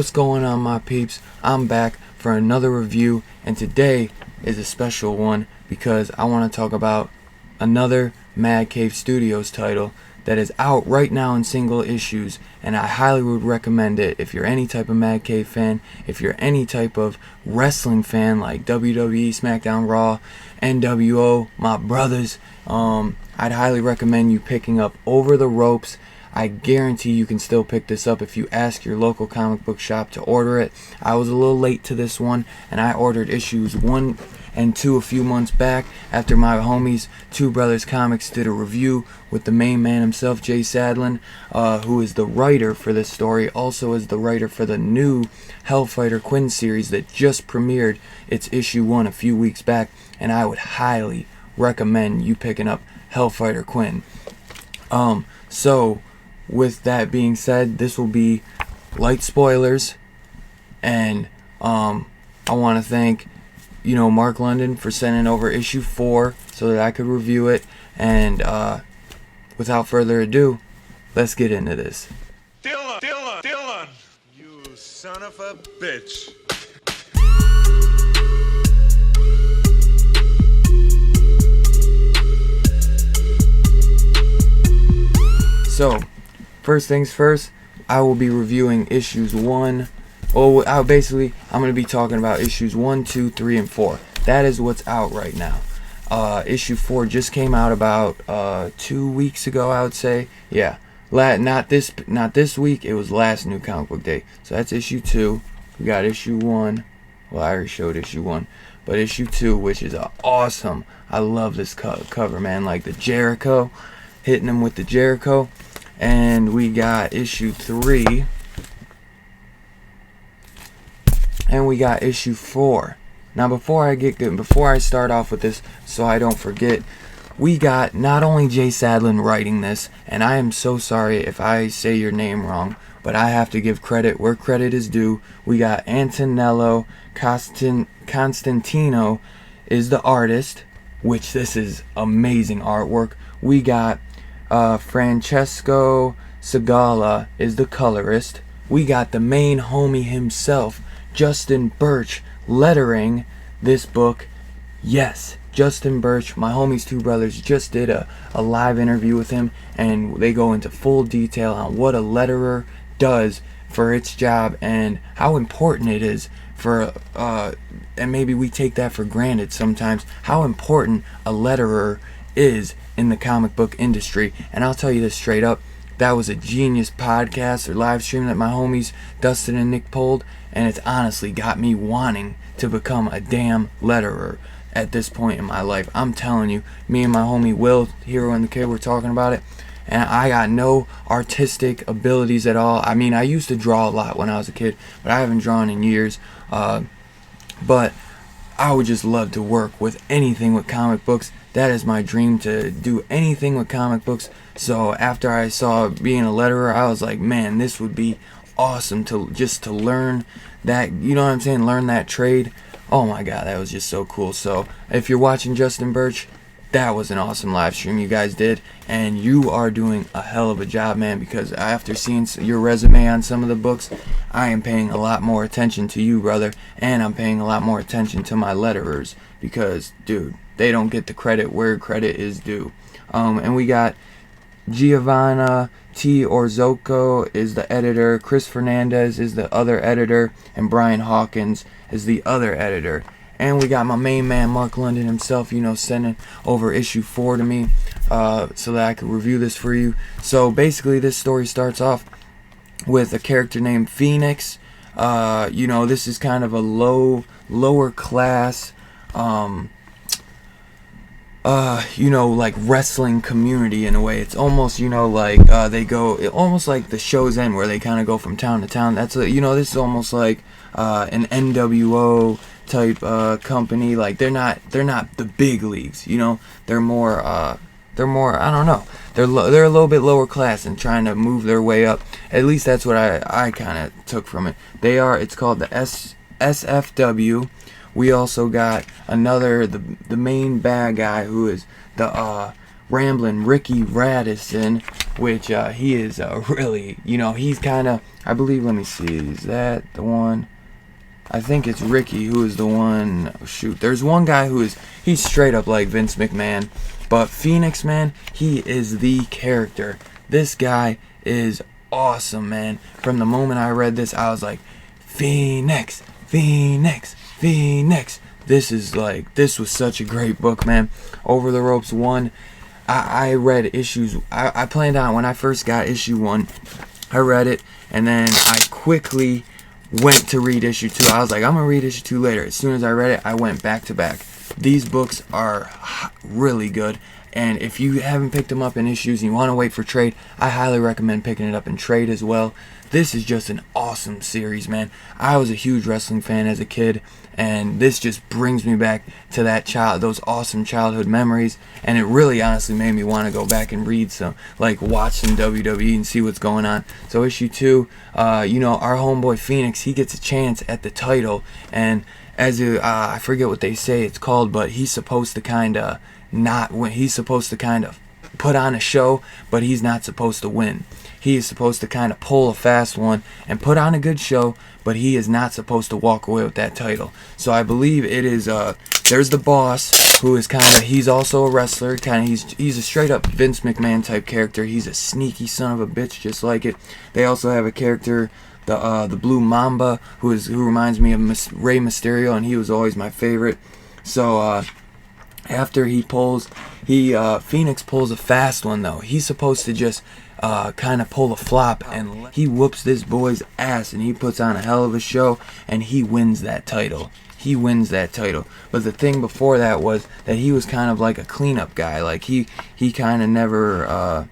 What's going on, my peeps? I'm back for another review, and today is a special one because I want to talk about another Mad Cave Studios title that is out right now in single issues, and I highly would recommend it if you're any type of Mad Cave fan, if you're any type of wrestling fan like WWE, SmackDown, Raw, NWO, my brothers. I'd highly recommend you picking up Over the Ropes. I guarantee you can still pick this up if you ask your local comic book shop to order it. I was a little late to this one, and I ordered issues 1 and 2 a few months back after my homies Two Brothers Comics did a review with the main man himself, Jay Sandlin, who is the writer for this story, also is the writer for the new Hellfighter Quinn series that just premiered its issue 1 a few weeks back, and I would highly recommend you picking up Hellfighter Quinn. So with that being said, this will be light spoilers, and I want to thank Mark London for sending over issue 4 so that I could review it, and without further ado, let's get into this. Dylan! You son of a bitch. So, first things first, I will be reviewing issues 1. I'm going to be talking about issues 1, 2, 3, and 4. That is what's out right now. Issue 4 just came out about 2 weeks ago, I would say. Yeah, not this week. It was last New Comic Book Day. So that's issue 2. We got issue 1. Well, I already showed issue 1, but issue 2, which is awesome. I love this cover, man. Like the Jericho, hitting him with the Jericho. And we got issue 3. And we got issue 4. Now before I start off with this, so I don't forget, we got not only Jay Sandlin writing this, and I am so sorry if I say your name wrong, but I have to give credit where credit is due. We got Antonello Constantino is the artist, which this is amazing artwork. We got Francesco Segala is the colorist. We got the main homie himself, Justin Birch, lettering this book. Yes, Justin Birch, my homies Two Brothers, just did a live interview with him, and they go into full detail on what a letterer does for its job and how important it is for and maybe we take that for granted sometimes, how important a letterer is in the comic book industry. And I'll tell you this straight up, that was a genius podcast or live stream that my homies Dustin and Nick pulled, and it's honestly got me wanting to become a damn letterer at this point in my life. I'm telling you, me and my homie Will, Hero and the Kid, were talking about it, and I got no artistic abilities at all. I mean, I used to draw a lot when I was a kid, but I haven't drawn in years. But I would just love to work with anything with comic books. That is my dream, to do anything with comic books. So after I saw being a letterer, I was like, man, this would be awesome to learn that, you know what I'm saying, learn that trade. Oh my god, that was just so cool. So if you're watching Justin Birch, that was an awesome live stream you guys did, and you are doing a hell of a job, man, because after seeing your resume on some of the books, I am paying a lot more attention to you, brother, and I'm paying a lot more attention to my letterers, because, dude, they don't get the credit where credit is due. And we got Giovanna T. Orozco is the editor, Chris Fernandez is the other editor, and Brian Hawkins is the other editor. And we got my main man, Mark London himself, sending over issue 4 to me so that I could review this for you. So basically, this story starts off with a character named Phoenix. This is kind of a lower class, like wrestling community in a way. It's almost, like they go, almost like the show's end where they kind of go from town to town. That's, this is almost like an NWO type company. Like they're not the big leagues, they're more I don't know, they're a little bit lower class and trying to move their way up. At least that's what I kind of took from it. It's called the SFW. We also got the main bad guy, who is the Ramblin' Ricky Radisson, which he is really, he's kind of, I believe, let me see, is that the one? I think it's Ricky who is the one. Oh, shoot, there's one guy he's straight up like Vince McMahon, but Phoenix, man, he is the character. This guy is awesome, man. From the moment I read this, I was like, Phoenix, Phoenix, Phoenix. This was such a great book, man. Over the Ropes 1, I read issues. I planned on, when I first got issue 1, I read it, and then I quickly went to read issue 2. I was like, I'm gonna read issue 2 later. As soon as I read it, I went back to back. These books are really good, and if you haven't picked them up in issues and you want to wait for trade, I highly recommend picking it up in trade as well. This is just an awesome series, man. I was a huge wrestling fan as a kid, and this just brings me back to those awesome childhood memories, and it really honestly made me want to go back and read some, watch some WWE and see what's going on. So issue 2, our homeboy Phoenix, he gets a chance at the title, and I forget what they say it's called, but he's supposed to kind of not win. He's supposed to kind of put on a show, but he's not supposed to win. He is supposed to kind of pull a fast one and put on a good show, but he is not supposed to walk away with that title. So I believe it is, there's the boss, who is he's also a wrestler, he's a straight up Vince McMahon type character. He's a sneaky son of a bitch, just like it. They also have a character, the Blue Mamba, who reminds me of Rey Mysterio, and he was always my favorite. So, after Phoenix pulls a fast one, though. He's supposed to just kind of pull a flop, and he whoops this boy's ass, and he puts on a hell of a show, and he wins that title. But the thing before that was that he was kind of like a cleanup guy. He kind of never,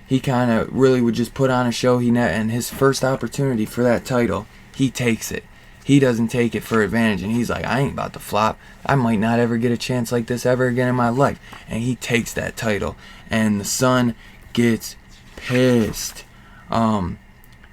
he kind of really would just put on a show. And his first opportunity for that title, he takes it. He doesn't take it for advantage, and he's like, I ain't about to flop. I might not ever get a chance like this ever again in my life. And he takes that title, and the son gets pissed,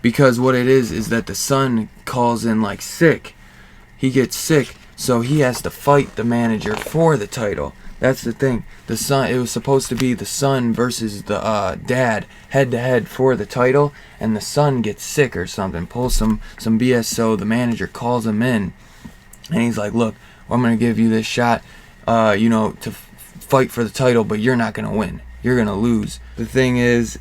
because what it is that the son calls in sick. He gets sick, so he has to fight the manager for the title. That's the thing. The son, it was supposed to be the son versus the dad head to head for the title, and the son gets sick or something, pulls some BS. So the manager calls him in, and he's like, look, I'm gonna give you this shot, to fight for the title, but you're not gonna win. You're gonna lose. The thing is,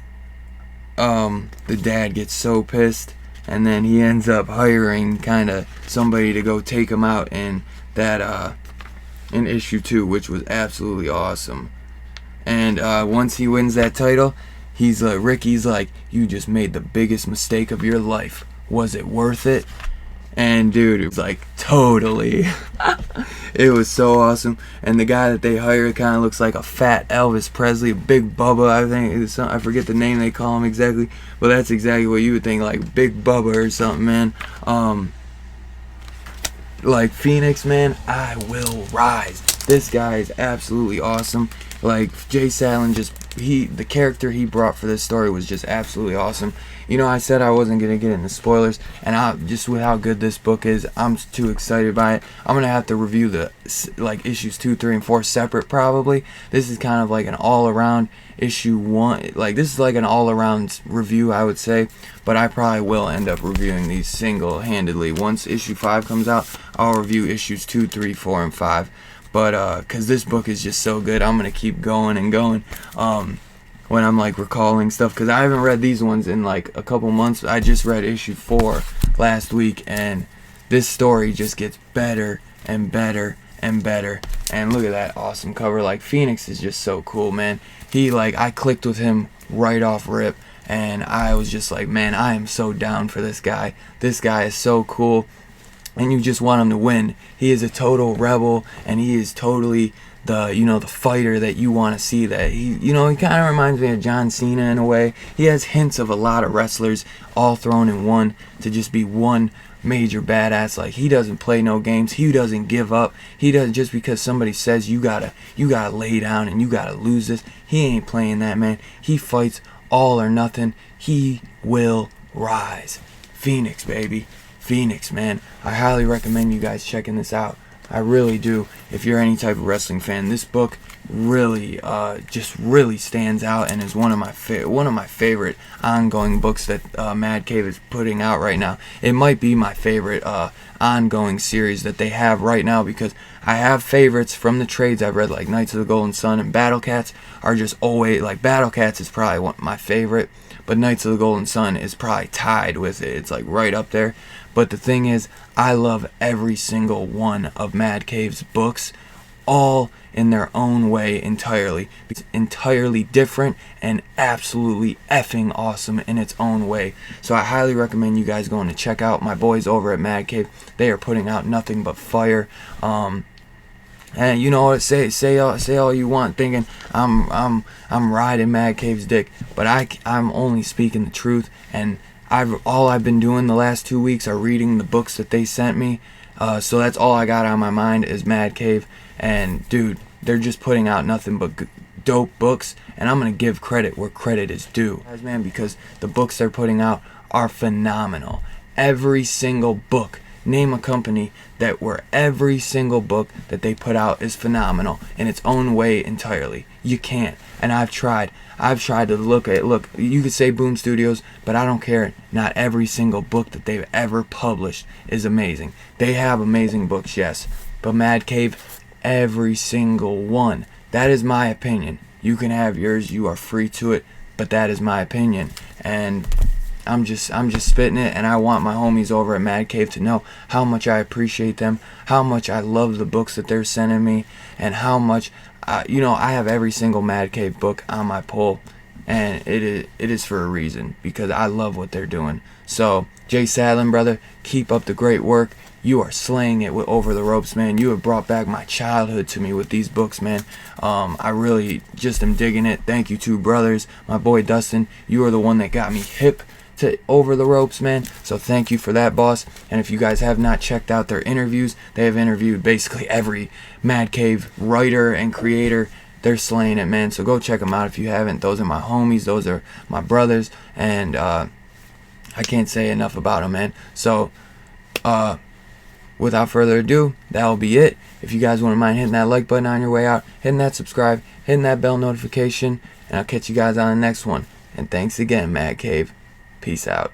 the dad gets so pissed, and then he ends up hiring kind of somebody to go take him out in that in issue 2, which was absolutely awesome. And once he wins that title, Ricky's like, you just made the biggest mistake of your life. Was it worth it? And dude, it was like, totally. It was so awesome. And the guy that they hired kind of looks like a fat Elvis Presley, a Big Bubba, I think. I forget the name they call him exactly, but that's exactly what you would think, like Big Bubba or something, man. Phoenix, man, I will rise. This guy is absolutely awesome. Jay Sandlin, the character he brought for this story was just absolutely awesome. I said I wasn't going to get into spoilers, and just with how good this book is, I'm too excited by it. I'm going to have to review the issues 2, 3, and 4 separate probably. This is kind of like an all-around issue 1. This is like an all-around review, I would say, but I probably will end up reviewing these single-handedly. Once issue 5 comes out, I'll review issues 2, 3, 4, and 5. But because this book is just so good, I'm going to keep going and going when I'm recalling stuff, because I haven't read these ones in a couple months. I just read issue 4 last week, and this story just gets better and better and better. And look at that awesome cover. Phoenix is just so cool, man. I clicked with him right off rip, and I was just like, man, I am so down for this guy. This guy is so cool, and you just want him to win. He is a total rebel, and he is totally the fighter that you want to see. That he kind of reminds me of John Cena in a way. He has hints of a lot of wrestlers all thrown in one to just be one major badass. He doesn't play no games. He doesn't give up. He doesn't, just because somebody says you gotta lay down and you gotta lose this. He ain't playing that, man. He fights all or nothing. He will rise. Phoenix, baby. Phoenix, man. I highly recommend you guys checking this out. I really do. If you're any type of wrestling fan, this book really just really stands out and is one of my favorite ongoing books that Mad Cave is putting out right now. It might be my favorite ongoing series that they have right now, because I have favorites from the trades I've read, like Knights of the Golden Sun and Battle Cats are just always, like, Battle Cats is probably my favorite, but Knights of the Golden Sun is probably tied with it. It's like right up there. But the thing is, I love every single one of Mad Cave's books, all in their own way entirely. It's entirely different and absolutely effing awesome in its own way. So I highly recommend you guys going to check out my boys over at Mad Cave. They are putting out nothing but fire. And you know what? Say all you want, thinking I'm riding Mad Cave's dick, but I'm only speaking the truth. And all I've been doing the last 2 weeks are reading the books that they sent me. So that's all I got on my mind is Mad Cave. And dude, they're just putting out nothing but dope books, and I'm gonna give credit where credit is due, guys, man, because the books they're putting out are phenomenal. Every single book. Name a company where every single book that they put out is phenomenal in its own way entirely. You can't. And I've tried to look, you could say Boom Studios, but I don't care. Not every single book that they've ever published is amazing. They have amazing books, yes, but Mad Cave, every single one. That is my opinion. You can have yours, you are free to it, but that is my opinion. And I'm just spitting it, and I want my homies over at Mad Cave to know how much I appreciate them, how much I love the books that they're sending me, and how much I have every single Mad Cave book on my pull, and it is for a reason, because I love what they're doing. So Jay Sandlin, brother, keep up the great work. You are slaying it with Over the Ropes, man. You have brought back my childhood to me with these books, man. I really just am digging it. Thank you, two brothers. My boy Dustin, you are the one that got me hip to Over the Ropes, man. So thank you for that, boss. And if you guys have not checked out their interviews, they have interviewed basically every Mad Cave writer and creator. They're slaying it, man. So go check them out if you haven't. Those are my homies. Those are my brothers. And I can't say enough about them, man. So without further ado, that'll be it. If you guys wouldn't mind hitting that like button on your way out, hitting that subscribe, hitting that bell notification, and I'll catch you guys on the next one. And thanks again, Mad Cave. Peace out.